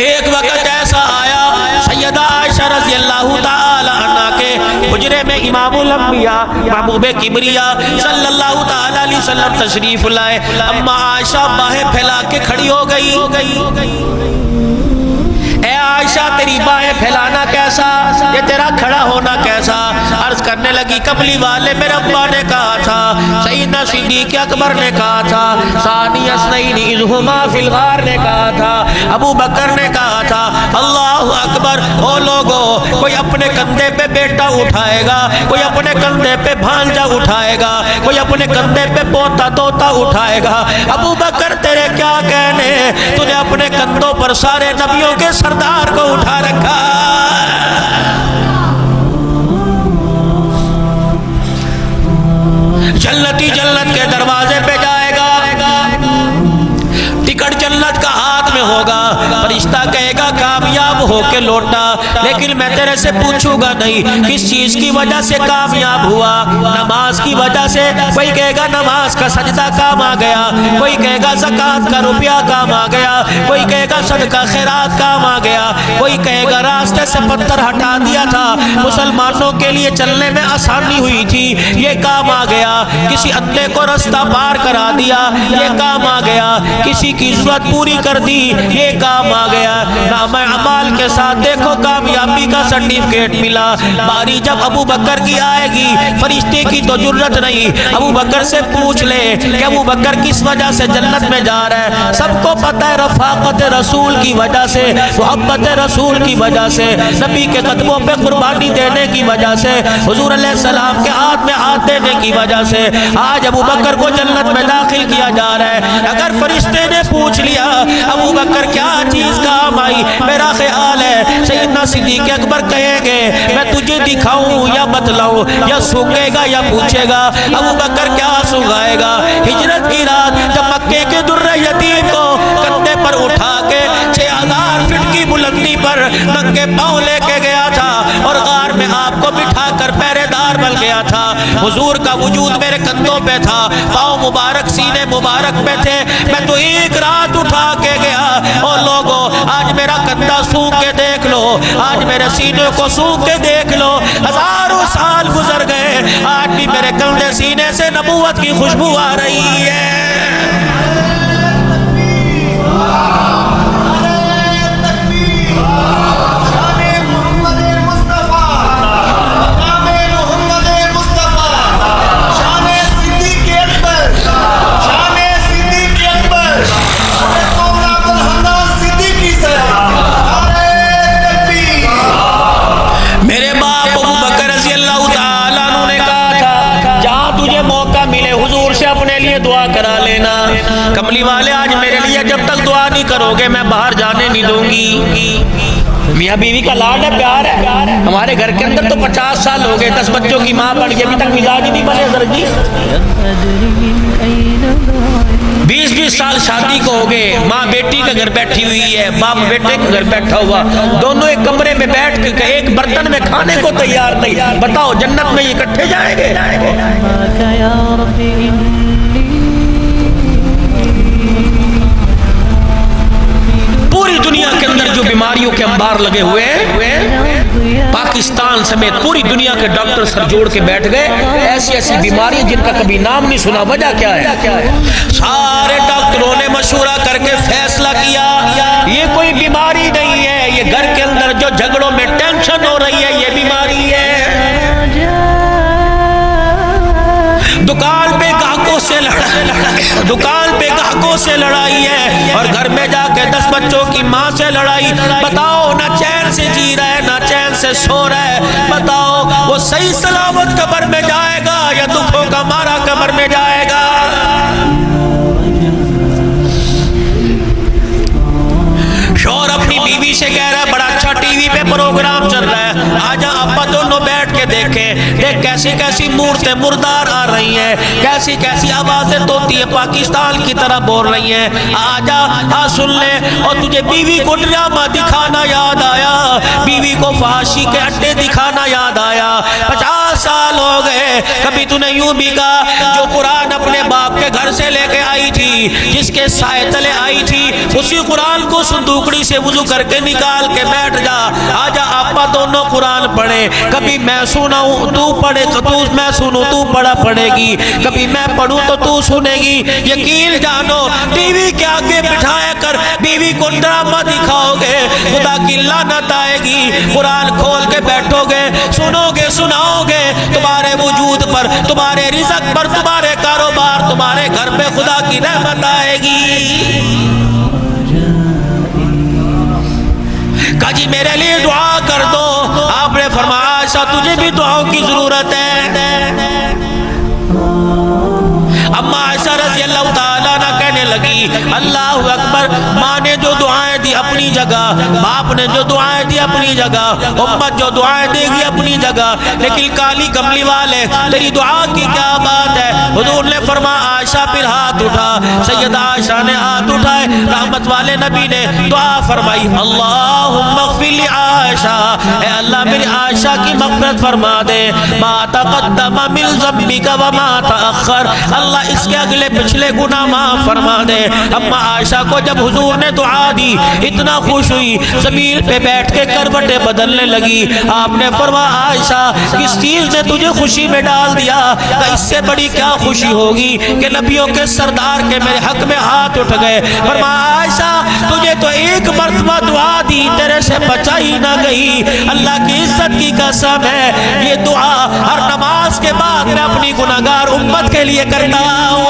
ایک وقت ایسا آیا سیدہ عائشہ رضی اللہ تعالی عنہ کے حجرے میں امام الانبیاء محبوب کبریا صلی اللہ تعالی علیہ وسلم تشریف لائے. اما عائشہ باہیں پھیلا کے کھڑی ہو گئی. اے عائشہ تیری باہیں پھیلانا کیسا، یہ تیرا کھڑا ہونا کیسا؟ عرض کرنے لگی کملی والے میرے ابا نے کہا تھا، سیدنا صدیق اکبر نے کہا تھا، ثانی اثنین اذ ہما فی الغار نے کہا تھا، ابو بکر نے کہا تھا. اللہ اکبر. او لوگو، کوئی اپنے کندھے پہ بیٹا اٹھائے گا، کوئی اپنے کندھے پہ بھانجا اٹھائے گا، کوئی اپنے کندھے پہ پوتا توتا اٹھائے گا. ابو بکر تیرے کیا کہنے، تو نے اپنے کندھوں پر سارے نبیوں کے سردار کو اٹھا رکھا. جنتی جنت کے دروازے پہ جائے گا، ٹکٹ جنت کا ہاتھ میں ہوگا. فرشتہ کہے گا کامیاب ہو کے لوٹا، لیکن میں تیرے سے پوچھوں گا نہیں کس چیز کی وجہ سے کامیاب ہوا. نماز کی وجہ سے. کوئی کہے گا نماز کا سجدہ کام آ گیا، کوئی کہے گا زکوٰۃ کا روپیہ کام آ گیا، کوئی کہے گا صدقہ خیرات کام آ گیا، کوئی کہے گا راستے سے پتھر ہٹا دیا تھا، مسلمانوں کے لیے چلنے میں آسانی ہوئی تھی، یہ کام آ گیا. کسی اندھے کو رستہ پار کرا دیا، یہ کام آ گیا. کسی کی ضرورت پوری کر دی، یہ کام آ گیا. نام اعمال کے ساتھ دیکھو کامیابی کا سرٹیفکیٹ ملا. باری جب ابو بکر کی آئے گی، فرشتے کی تو ضرورت نہیں، ابو بکر سے پوچھ لے کہ ابو بکر کس وجہ سے جنت میں جا رہا ہے. سب کو پتہ ہے رفاقت رسول کی وجہ سے، محبت رسول کی وجہ سے، نبی کے قدموں پہ قربانی دینے کی وجہ سے، حضور علیہ السلام کے ہاتھ میں ہاتھ دینے کی وجہ سے آج ابو بکر کو جنت میں داخل کیا جا رہا ہے. اگر فرشتے نے پوچھ لیا ابو بکر کیا چیز کام آئی، میرا خیال ہے سیدنا صدیق اکبر کہیں گے میں تجھے دکھاؤں یا بتلاؤں، یا سونگے گا یا پوچھے گا. ابو بکر کیا سنگائے گا؟ ہجرت کی رات جب مکے کے در یتیم کو کندھے پر اٹھا کے 6000 فٹ کی بلندی پر ننگے پاؤں لے کے گیا تھا، اور غار میں آپ کو بٹھا کر پہرے دار بن گیا تھا. حضور کا وجود میرے کندھوں پہ تھا، پاؤں مبارک سینے مبارک پہ تھے. میں تو ایک رات اٹھا کے گیا. اور لوگوں آج میرا کندھا سونگ کے دیکھ لو، آج میرے سینے کو سونگ کے دیکھ لو. ہزاروں سال گزر گئے، آج بھی میرے کندھے سینے سے نبوت کی خوشبو آ رہی ہے. دعا کرا لینا. کملی والے آج میرے لیے جب تک دعا نہیں کرو گے میں باہر جانے نہیں دوں گی. میاں بیوی کا لاڈ ہے، پیار ہے. ہمارے گھر کے اندر تو 50 سال ہو گئے، 10 بچوں کی ماں بڑھ گئی، ابھی تک مزاج نہیں بنے. سر جی 20 سال شادی کو ہو گئے، ماں بیٹی کے گھر بیٹھی ہوئی ہے، باپ بیٹے کے گھر بیٹھا ہوا، دونوں ایک کمرے میں بیٹھ کے ایک برتن میں کھانے کو تیار نہیں. بتاؤ جنت میں یہ اکٹھے جائیں گے؟ پوری دنیا کے اندر جو بیماریوں کے انبار لگے ہوئے ہیں، پاکستان سمیت پوری دنیا کے ڈاکٹر سر جوڑ کے بیٹھ گئے. ایسی ایسی بیماریاں جن کا کبھی نام نہیں سنا. وجہ کیا ہے؟ سارے ڈاکٹروں نے مشورہ کر کے فیصلہ کیا یہ کوئی بیماری نہیں ہے، یہ گھر کے اندر جو جھگڑوں میں ٹینشن ہو رہی ہے یہ بیماری ہے. دکان پہ گاہکوں سے لڑائی ہے، اور گھر میں جا کے 10 بچوں کی ماں سے لڑائی. بتاؤ نہ چین سے جی رہا ہے نہ چین سے سو رہا ہے. بتاؤ وہ صحیح سلامت قبر میں جائے گا یا دکھوں کا مارا قبر میں جائے گا؟ شوہر اپنی بیوی سے کہہ رہا ہے بڑا اچھا ٹی وی پہ پروگرام چل رہا ہے، آجا ابا دونوں بیٹھ کے دیکھیں. دیکھ کیسی کیسی مورتیں مردار آ رہی ہیں، کیسی کیسی آوازیں توتی ہے پاکستان کی طرح بول رہی ہیں. آجا سن لے. اور تجھے بیوی کو ڈرامہ دکھانا یاد آیا، بیوی کو فحاشی کے اڈے دکھانا یاد آیا. 50 سال ہو گئے، کبھی تو نے یوں بھی کہا جو قرآن اپنے باپ کے گھر سے لے کے آئی تھی، جس کے سائے تلے آئی تھی، اسی قرآن کو صندوقڑی سے وضو کر کے نکال کے بیٹھ جا، آجا آپا دونوں قرآن پڑھیں، کبھی میں سناؤں تو پڑھے تو میں سنوں تو پڑھا پڑھے گی، کبھی میں پڑھوں تو تو سنے گی۔ یقین جانو ٹی وی کے آگے بٹھایا کر بیوی کو ڈرامہ دکھاؤ گے، خدا کی لعنت آئے گی۔ قرآن کھول کے بیٹھو گے، سنو گے، سناؤ گے، تمہارے وجود پر، تمہارے رزق پر، تمہارے کاروبار، تمہارے گھر پہ خدا کی رحمت آئے گی۔ کہا جی میرے لیے دعا کر دو۔ آپ نے فرمایا عائشہ تجھے بھی دعاؤں کی ضرورت ہے۔ اما عائشہ رضی اللہ تعالیٰ عنہ کہنے لگی اللہ اکبر، ماں نے جو دعائیں دی اپنی جگہ، باپ نے جو دعائیں دی اپنی جگہ، امت جو دعائیں دے گی اپنی جگہ، لیکن کالی کملی والے تیری دعا کی کیا بات ہے؟ حضور نے فرمایا عائشہ پھر ہاتھ اٹھا، سیدہ عائشہ نے ہاتھ اٹھائے، رحمت والے نبی نے دعا فرمائی اللہم اغفر لی عائشہ، اے اللہ میری عائشہ کی مغفرت فرما دے، ما تقدم من ذنبک وما تأخر، اللہ اس کے اگلے پچھلے گناہ معاف فرما دے۔ اما عائشہ کو جب حضور نے دعا دی اتنا خوش ہوئی، زمین پہ بیٹھ کے کروٹیں بدلنے لگی۔ آپ نے فرمایا عائشہ کس چیز نے تجھے خوشی میں ڈال دیا؟ کہ اس سے بڑی کیا خوشی ہوگی کہ نبیوں کے سردار کے میرے حق میں ہاتھ اٹھ گئے۔ فرمایا عائشہ تجھے تو ایک مرتبہ دعا دی تیرے سے بچائی نہ گئی، اللہ کی عزت کی قسم ہے یہ دعا ہر نماز کے بعد میں اپنی گناہگار امت کے لیے کرتا ہوں۔